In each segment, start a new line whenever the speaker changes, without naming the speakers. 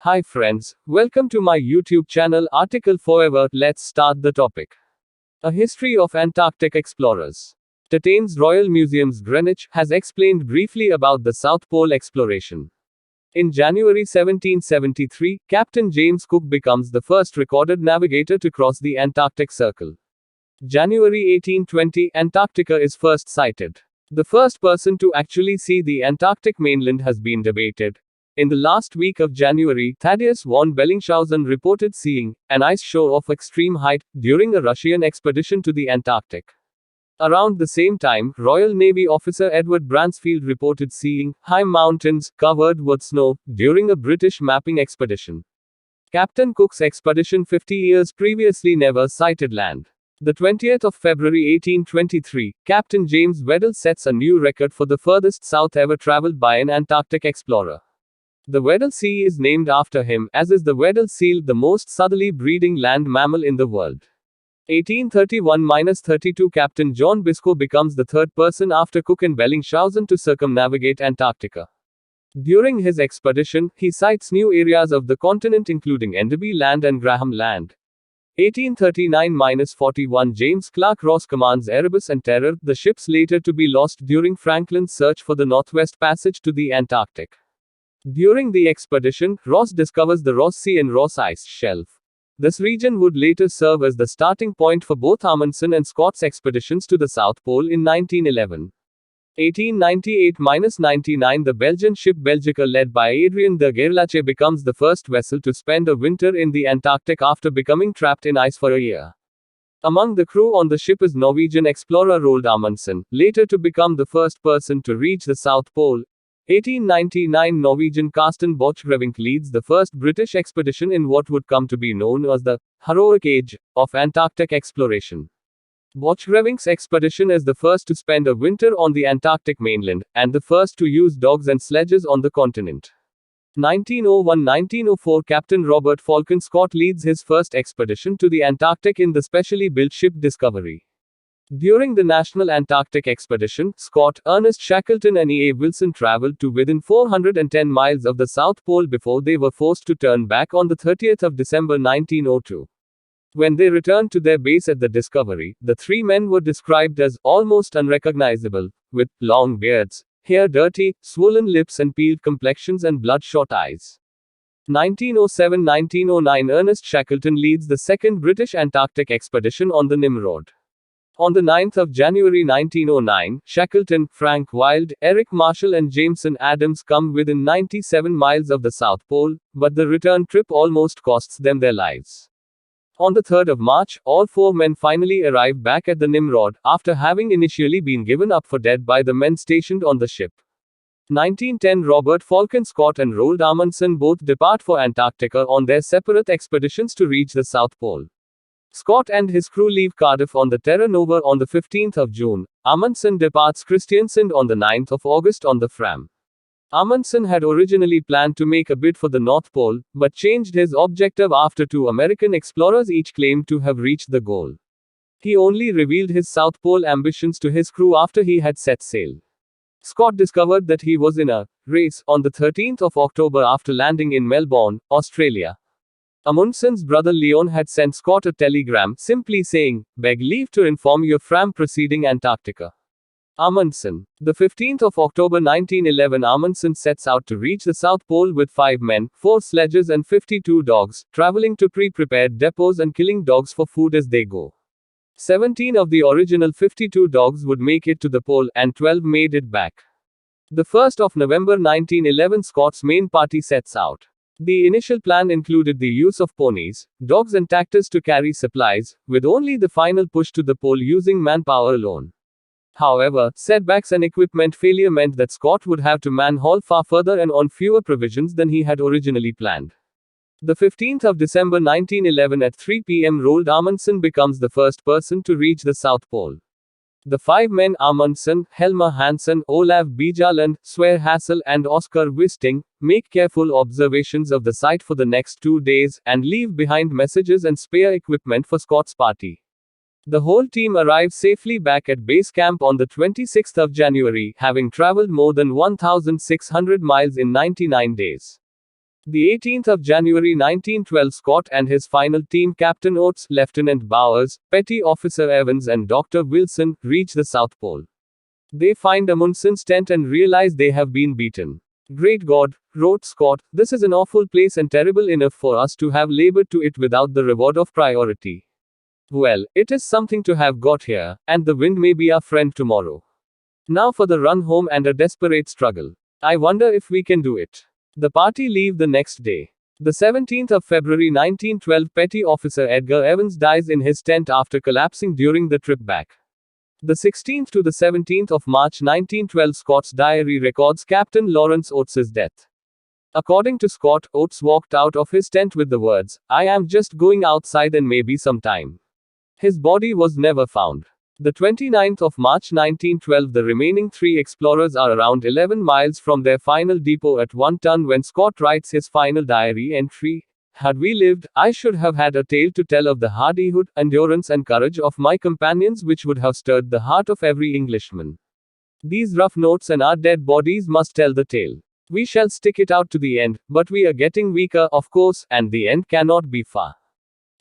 Hi friends, welcome to my YouTube channel Article Forever. Let's start the topic. A History of Antarctic Explorers. Titanes Royal Museums Greenwich has explained briefly about the South Pole exploration. In January 1773, Captain James Cook becomes the first recorded navigator to cross the Antarctic Circle. January 1820, Antarctica is first sighted. The first person to actually see the Antarctic mainland has been debated. In the last week of January, Thaddeus von Bellingshausen reported seeing an ice show of extreme height during a Russian expedition to the Antarctic. Around the same time, Royal Navy officer Edward Bransfield reported seeing high mountains covered with snow during a British mapping expedition. Captain Cook's expedition 50 years previously never sighted land. The 20th of February 1823, Captain James Weddell sets a new record for the furthest south ever traveled by an Antarctic explorer. The Weddell Sea is named after him, as is the Weddell seal, the most southerly breeding land mammal in the world. 1831-32 Captain John Biscoe becomes the third person after Cook and Bellingshausen to circumnavigate Antarctica. During his expedition, he sights new areas of the continent including Enderby Land and Graham Land. 1839-41 James Clark Ross commands Erebus and Terror, the ships later to be lost during Franklin's search for the Northwest Passage to the Antarctic. During the expedition, Ross discovers the Ross Sea and Ross Ice Shelf. This region would later serve as the starting point for both Amundsen and Scott's expeditions to the South Pole in 1911. 1898-99 The Belgian ship Belgica led by Adrien de Gerlache becomes the first vessel to spend a winter in the Antarctic after becoming trapped in ice for a year. Among the crew on the ship is Norwegian explorer Roald Amundsen, later to become the first person to reach the South Pole. 1899 Norwegian Carsten Borchgrevink leads the first British expedition in what would come to be known as the heroic age of Antarctic exploration. Borchgrevink's expedition is the first to spend a winter on the Antarctic mainland, and the first to use dogs and sledges on the continent. 1901-1904 Captain Robert Falcon Scott leads his first expedition to the Antarctic in the specially built ship Discovery. During the National Antarctic Expedition, Scott, Ernest Shackleton and E. A. Wilson traveled to within 410 miles of the South Pole before they were forced to turn back on the 30th of December 1902. When they returned to their base at the Discovery, the three men were described as almost unrecognizable, with long beards, hair dirty, swollen lips and peeled complexions and bloodshot eyes. 1907-1909 Ernest Shackleton leads the second British Antarctic expedition on the Nimrod. On the 9th of January 1909, Shackleton, Frank Wild, Eric Marshall and Jameson Adams come within 97 miles of the South Pole, but the return trip almost costs them their lives. On the 3rd of March, all four men finally arrive back at the Nimrod, after having initially been given up for dead by the men stationed on the ship. 1910 Robert Falcon Scott and Roald Amundsen both depart for Antarctica on their separate expeditions to reach the South Pole. Scott and his crew leave Cardiff on the Terra Nova on the 15th of June. Amundsen departs Kristiansand on the 9th of August on the Fram. Amundsen had originally planned to make a bid for the North Pole, but changed his objective after two American explorers each claimed to have reached the goal. He only revealed his South Pole ambitions to his crew after he had set sail. Scott discovered that he was in a race on the 13th of October after landing in Melbourne, Australia. Amundsen's brother Leon had sent Scott a telegram simply saying, "Beg leave to inform your Fram proceeding Antarctica." Amundsen. The 15th of October 1911 Amundsen sets out to reach the South Pole with 5 men, 4 sledges and 52 dogs, traveling to pre-prepared depots and killing dogs for food as they go. 17 of the original 52 dogs would make it to the pole, and 12 made it back. The 1st of November 1911 Scott's main party sets out. The initial plan included the use of ponies, dogs and tractors to carry supplies, with only the final push to the pole using manpower alone. However, setbacks and equipment failure meant that Scott would have to man-haul far further and on fewer provisions than he had originally planned. The 15th of December 1911 at 3 p.m. Roald Amundsen becomes the first person to reach the South Pole. The 5 men Amundsen, Helmer Hansen, Olav Bjaaland, Sverre Hassel and Oscar Wisting make careful observations of the site for the next 2 days, and leave behind messages and spare equipment for Scott's party. The whole team arrives safely back at base camp on the 26th of January, having traveled more than 1,600 miles in 99 days. The 18th of January 1912, Scott and his final team, Captain Oates, Lieutenant Bowers, Petty Officer Evans, and Dr. Wilson, reach the South Pole. They find Amundson's tent and realize they have been beaten. "Great God," wrote Scott, "this is an awful place and terrible enough for us to have labored to it without the reward of priority. Well, it is something to have got here, and the wind may be our friend tomorrow. Now for the run home and a desperate struggle. I wonder if we can do it." The party leave the next day. The 17th of February 1912, Petty Officer Edgar Evans dies in his tent after collapsing during the trip back. The 16th to the 17th of March 1912, Scott's diary records Captain Lawrence Oates's death. According to Scott, Oates walked out of his tent with the words, "I am just going outside and maybe some time." His body was never found. The 29th of March 1912, the remaining three explorers are around 11 miles from their final depot at 1 ton when Scott writes his final diary entry. "Had we lived, I should have had a tale to tell of the hardihood, endurance, and courage of my companions which would have stirred the heart of every Englishman. These rough notes and our dead bodies must tell the tale. We shall stick it out to the end, but we are getting weaker, of course, and the end cannot be far.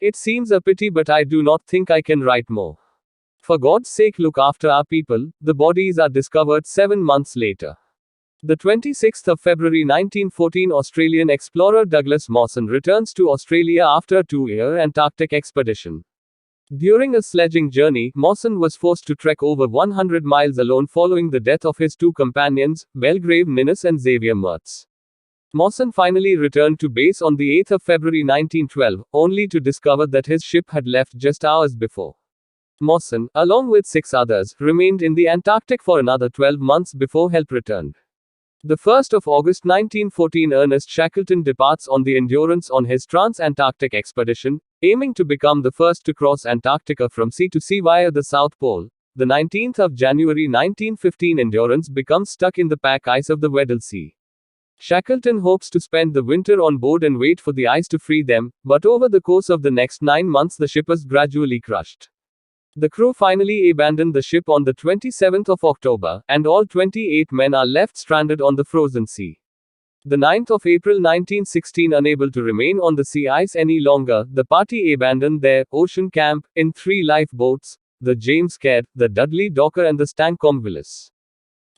It seems a pity, but I do not think I can write more. For God's sake, look after our people." The bodies are discovered 7 months later. The 26th of February 1914, Australian explorer Douglas Mawson returns to Australia after a 2-year Antarctic expedition. During a sledging journey, Mawson was forced to trek over 100 miles alone following the death of his two companions, Belgrave Ninnis and Xavier Mertz. Mawson finally returned to base on the 8th of February 1912, only to discover that his ship had left just hours before. Mawson, along with 6 others, remained in the Antarctic for another 12 months before help returned. The 1st of August 1914, Ernest Shackleton departs on the Endurance on his trans-Antarctic expedition, aiming to become the first to cross Antarctica from sea to sea via the South Pole. The 19th of January 1915, Endurance becomes stuck in the pack ice of the Weddell Sea. Shackleton hopes to spend the winter on board and wait for the ice to free them, but over the course of the next 9 months the ship is gradually crushed. The crew finally abandoned the ship on the 27th of October, and all 28 men are left stranded on the frozen sea. The 9th of April 1916, unable to remain on the sea ice any longer, the party abandoned their ocean camp in 3 lifeboats, the James Caird, the Dudley Docker, and the Stancomb Willis.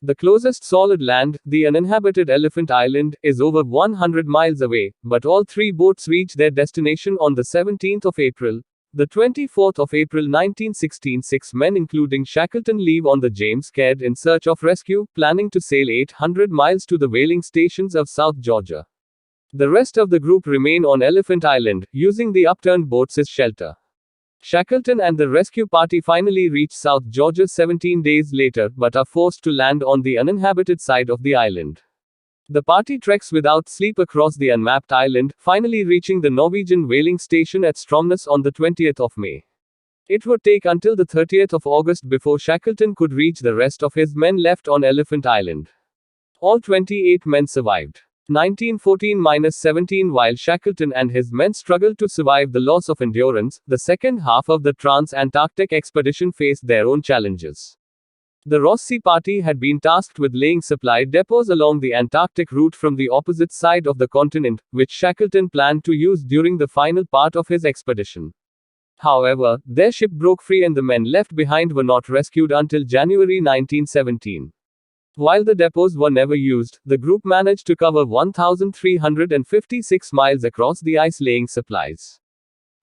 The closest solid land, the uninhabited Elephant Island, is over 100 miles away, but all 3 boats reach their destination on the 17th of April. The 24th of April 1916, 6 men including Shackleton leave on the James Caird in search of rescue, planning to sail 800 miles to the whaling stations of South Georgia. The rest of the group remain on Elephant Island, using the upturned boats as shelter. Shackleton and the rescue party finally reach South Georgia 17 days later, but are forced to land on the uninhabited side of the island. The party treks without sleep across the unmapped island, finally reaching the Norwegian whaling station at Stromness on the 20th of May. It would take until the 30th of August before Shackleton could reach the rest of his men left on Elephant Island. All 28 men survived. 1914-17. While Shackleton and his men struggled to survive the loss of Endurance, the second half of the trans-Antarctic expedition faced their own challenges. The Ross Sea Party had been tasked with laying supply depots along the Antarctic route from the opposite side of the continent, which Shackleton planned to use during the final part of his expedition. However, their ship broke free and the men left behind were not rescued until January 1917. While the depots were never used, the group managed to cover 1,356 miles across the ice laying supplies.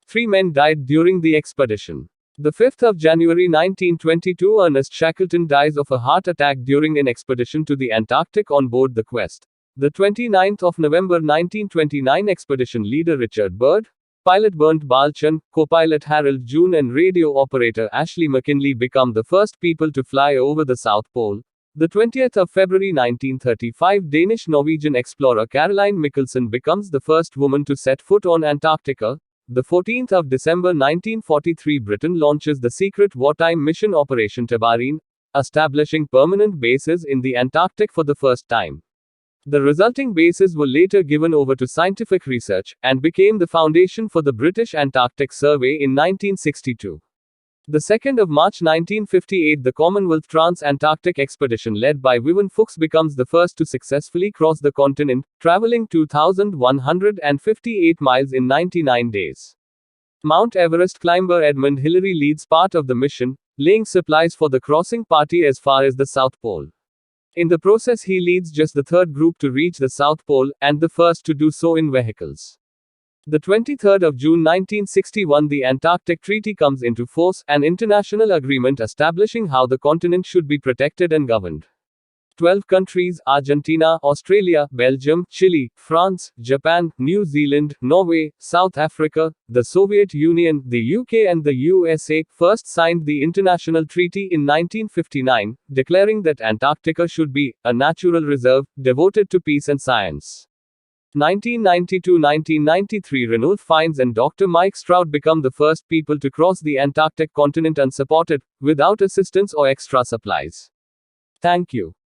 3 men died during the expedition. The 5th of January 1922, Ernest Shackleton dies of a heart attack during an expedition to the Antarctic on board the Quest. The 29th of November 1929, expedition leader Richard Byrd, pilot Bernd Balchen, co-pilot Harold June, and radio operator Ashley McKinley become the first people to fly over the South Pole. The 20th of February 1935, Danish-Norwegian explorer Caroline Mikkelsen becomes the first woman to set foot on Antarctica. The 14th of December 1943, Britain launches the secret wartime mission Operation Tabarine, establishing permanent bases in the Antarctic for the first time. The resulting bases were later given over to scientific research, and became the foundation for the British Antarctic Survey in 1962. The 2nd of March 1958, the Commonwealth Trans-Antarctic Expedition led by Wynne Fuchs becomes the first to successfully cross the continent, traveling 2,158 miles in 99 days. Mount Everest climber Edmund Hillary leads part of the mission, laying supplies for the crossing party as far as the South Pole. In the process, he leads just the third group to reach the South Pole, and the first to do so in vehicles. The 23rd of June 1961, the Antarctic Treaty comes into force, an international agreement establishing how the continent should be protected and governed. 12 countries, Argentina, Australia, Belgium, Chile, France, Japan, New Zealand, Norway, South Africa, the Soviet Union, the UK and the USA, first signed the international treaty in 1959, declaring that Antarctica should be a natural reserve, devoted to peace and science. 1992–1993, Ranulph Fiennes and Dr. Mike Stroud become the first people to cross the Antarctic continent unsupported, without assistance or extra supplies. Thank you.